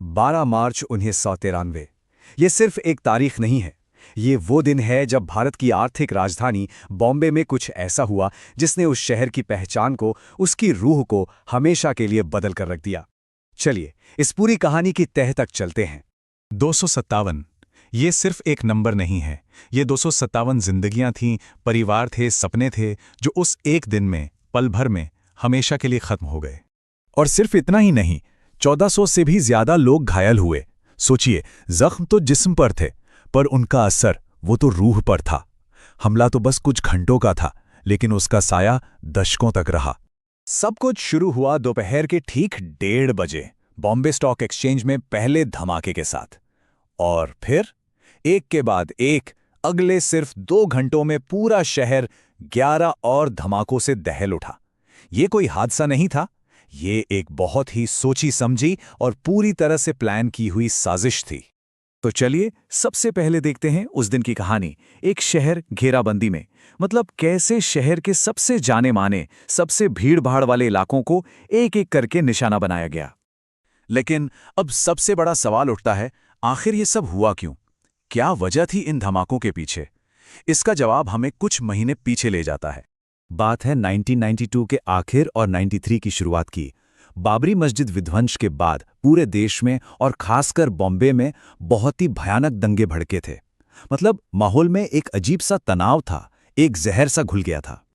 12 मार्च 1993। ये सिर्फ एक तारीख नहीं है। ये वो दिन है जब भारत की आर्थिक राजधानी बॉम्बे में कुछ ऐसा हुआ जिसने उस शहर की पहचान को, उसकी रूह को हमेशा के लिए बदल कर रख दिया। चलिए इस पूरी कहानी की तह तक चलते हैं। 257। ये सिर्फ एक नंबर नहीं है, ये 257 जिंदगियां थीं, परिवार थे, सपने थे, जो उस एक दिन में, पल भर में, हमेशा के लिए खत्म हो गए। और सिर्फ इतना ही नहीं, 1400 से भी ज्यादा लोग घायल हुए। सोचिए, जख्म तो जिस्म पर थे, पर उनका असर वो तो रूह पर था। हमला तो बस कुछ घंटों का था, लेकिन उसका साया दशकों तक रहा। सब कुछ शुरू हुआ दोपहर के ठीक 1:30 बजे बॉम्बे स्टॉक एक्सचेंज में पहले धमाके के साथ। और फिर एक के बाद एक अगले सिर्फ 2 घंटों में पूरा शहर 11 और धमाकों से दहल उठा। ये कोई हादसा नहीं था, ये एक बहुत ही सोची समझी और पूरी तरह से प्लान की हुई साजिश थी। तो चलिए सबसे पहले देखते हैं उस दिन की कहानी, एक शहर घेराबंदी में। मतलब कैसे शहर के सबसे जाने माने, सबसे भीड़-भाड़ वाले इलाकों को एक-एक करके निशाना बनाया गया। लेकिन अब सबसे बड़ा सवाल उठता है, आखिर ये सब हुआ क्यों? क्या वजह थी इन धमाकों के पीछे? इसका जवाब हमें कुछ महीने पीछे ले जाता है। बात है 1992 के आखिर और 93 की शुरुआत की। बाबरी मस्जिद विध्वंस के बाद पूरे देश में और खासकर बॉम्बे में बहुत ही भयानक दंगे भड़के थे। मतलब माहौल में एक अजीब सा तनाव था, एक जहर सा घुल गया था।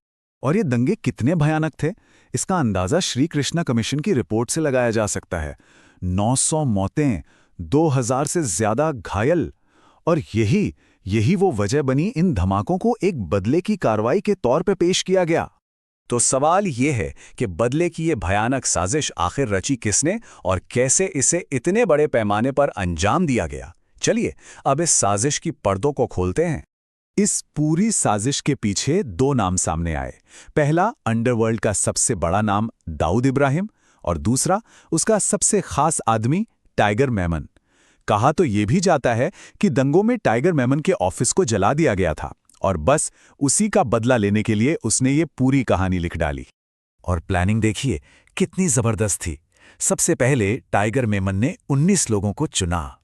और ये दंगे कितने भयानक थे, इसका अंदाजा श्री कृष्णा कमीशन की रिपोर्ट से लगाया जा सकता है। 900 मौतें, 2000 से ज्यादा घायल। और यही वो वजह बनी इन धमाकों को एक बदले की कार्रवाई के तौर पे पेश किया गया। तो सवाल ये है कि बदले की ये भयानक साजिश आखिर रची किसने और कैसे इसे इतने बड़े पैमाने पर अंजाम दिया गया? चलिए अब इस साजिश की पर्दों को खोलते हैं। इस पूरी साजिश के पीछे 2 नाम सामने आए। पहला, अंडरवर्ल्ड का सबसे बड़ा नाम दाऊद इब्राहिम, और दूसरा उसका सबसे खास आदमी टाइगर मेमन। कहा तो ये भी जाता है कि दंगों में टाइगर मेमन के ऑफिस को जला दिया गया था और बस उसी का बदला लेने के लिए उसने ये पूरी कहानी लिख डाली। और प्लानिंग देखिए कितनी जबरदस्त थी। सबसे पहले टाइगर मेमन ने 19 लोगों को चुना।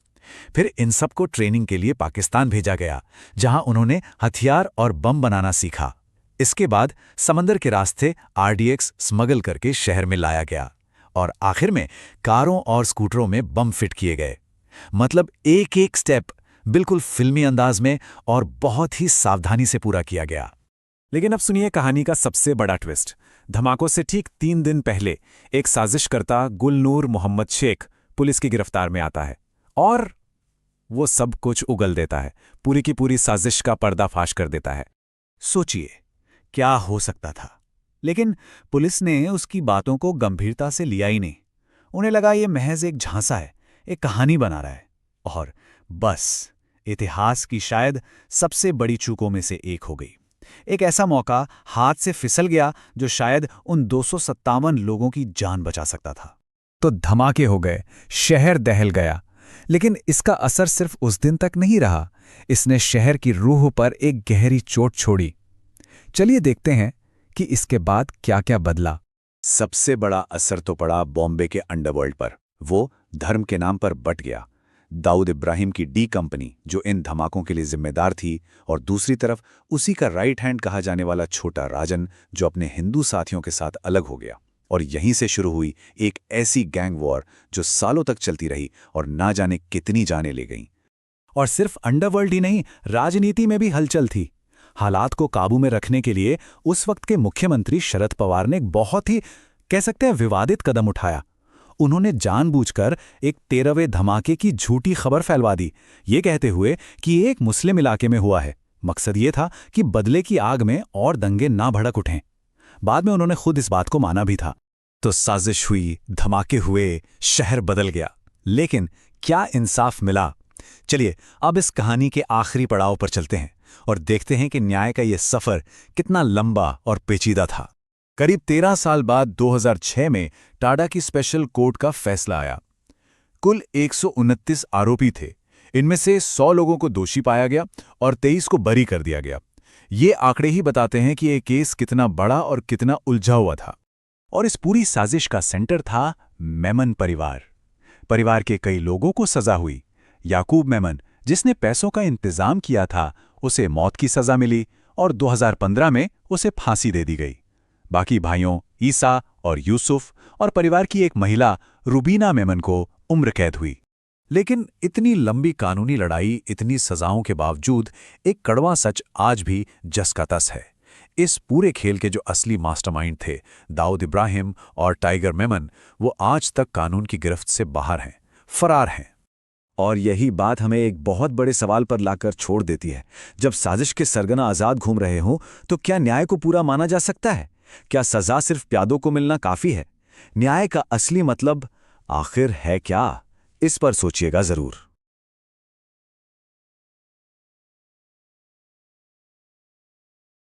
फिर इन सब को ट्रेनिंग के लिए पाकिस्तान भेजा गया, जहां उन्होंने हथियार और बम बनाना सीखा। इसके बाद समंदर के रास्ते RDX स्मगल करके शहर में लाया गया और आखिर में कारों और स्कूटरों में बम फिट किए गए। मतलब एक एक स्टेप बिल्कुल फिल्मी अंदाज में और बहुत ही सावधानी से पूरा किया गया। लेकिन अब सुनिए कहानी का सबसे बड़ा ट्विस्ट। धमाकों से ठीक 3 दिन पहले एक साजिशकर्ता गुलनूर मोहम्मद शेख पुलिस की गिरफ्तार में आता है और वो सब कुछ उगल देता है, पूरी की पूरी साजिश का पर्दाफाश कर देता है। सोचिए क्या हो सकता था, लेकिन पुलिस ने उसकी बातों को गंभीरता से लिया ही नहीं। उन्हें लगा ये महज एक झांसा है, एक कहानी बना रहा है। और बस इतिहास की शायद सबसे बड़ी चूकों में से एक हो गई। एक ऐसा मौका हाथ से फिसल गया जो शायद उन 257 लोगों की जान बचा सकता था। तो धमाके हो गए, शहर दहल गया। लेकिन इसका असर सिर्फ उस दिन तक नहीं रहा, इसने शहर की रूह पर एक गहरी चोट छोड़ी। चलिए देखते हैं कि इसके बाद क्या क्या बदला। सबसे बड़ा असर तो पड़ा बॉम्बे के अंडरवर्ल्ड पर। वो धर्म के नाम पर बट गया। दाऊद इब्राहिम की डी कंपनी जो इन धमाकों के लिए जिम्मेदार थी, और दूसरी तरफ उसी का राइट हैंड कहा जाने वाला छोटा राजन जो अपने हिंदू साथियों के साथ अलग हो गया। और यहीं से शुरू हुई एक ऐसी गैंग वॉर जो सालों तक चलती रही और ना जाने कितनी जानें ले गईं। और सिर्फ अंडरवर्ल्ड ही नहीं, राजनीति में भी हलचल थी। हालात को काबू में रखने के लिए उस वक्त के मुख्यमंत्री शरद पवार ने एक बहुत ही, कह सकते हैं, विवादित कदम उठाया। उन्होंने जानबूझकर एक 13वें धमाके की झूठी खबर फैलवा दी, ये कहते हुए कि ये एक मुस्लिम इलाके में हुआ है। मकसद ये था कि बदले की आग में और दंगे ना भड़क उठें। बाद में उन्होंने खुद इस बात को माना भी था। तो साजिश हुई, धमाके हुए, शहर बदल गया, लेकिन क्या इंसाफ मिला? चलिए अब इस कहानी के आखिरी पड़ाव पर चलते हैं और देखते हैं कि न्याय का यह सफर कितना लंबा और पेचीदा था। करीब 13 साल बाद 2006 में टाडा की स्पेशल कोर्ट का फैसला आया। कुल 129 आरोपी थे। इनमें से 100 लोगों को दोषी पाया गया और 23 को बरी कर दिया गया। ये आंकड़े ही बताते हैं कि ये केस कितना बड़ा और कितना उलझा हुआ था। और इस पूरी साजिश का सेंटर था मेमन परिवार। परिवार के कई लोगों को सजा हुई। याकूब मेमन, जिसने पैसों का इंतजाम किया था, उसे मौत की सजा मिली और 2015 में उसे फांसी दे दी गई। बाकी भाइयों ईसा और यूसुफ और परिवार की एक महिला रुबीना मेमन को उम्र कैद हुई। लेकिन इतनी लंबी कानूनी लड़ाई, इतनी सजाओं के बावजूद एक कड़वा सच आज भी जस का तस है। इस पूरे खेल के जो असली मास्टरमाइंड थे, दाऊद इब्राहिम और टाइगर मेमन, वो आज तक कानून की गिरफ्त से बाहर हैं, फरार हैं। और यही बात हमें एक बहुत बड़े सवाल पर लाकर छोड़ देती है। जब साजिश के सरगना आज़ाद घूम रहे हों, तो क्या न्याय को पूरा माना जा सकता है? क्या सज़ा सिर्फ प्यादों को मिलना काफ़ी है? न्याय का असली मतलब आखिर है क्या? इस पर सोचिएगा ज़रूर।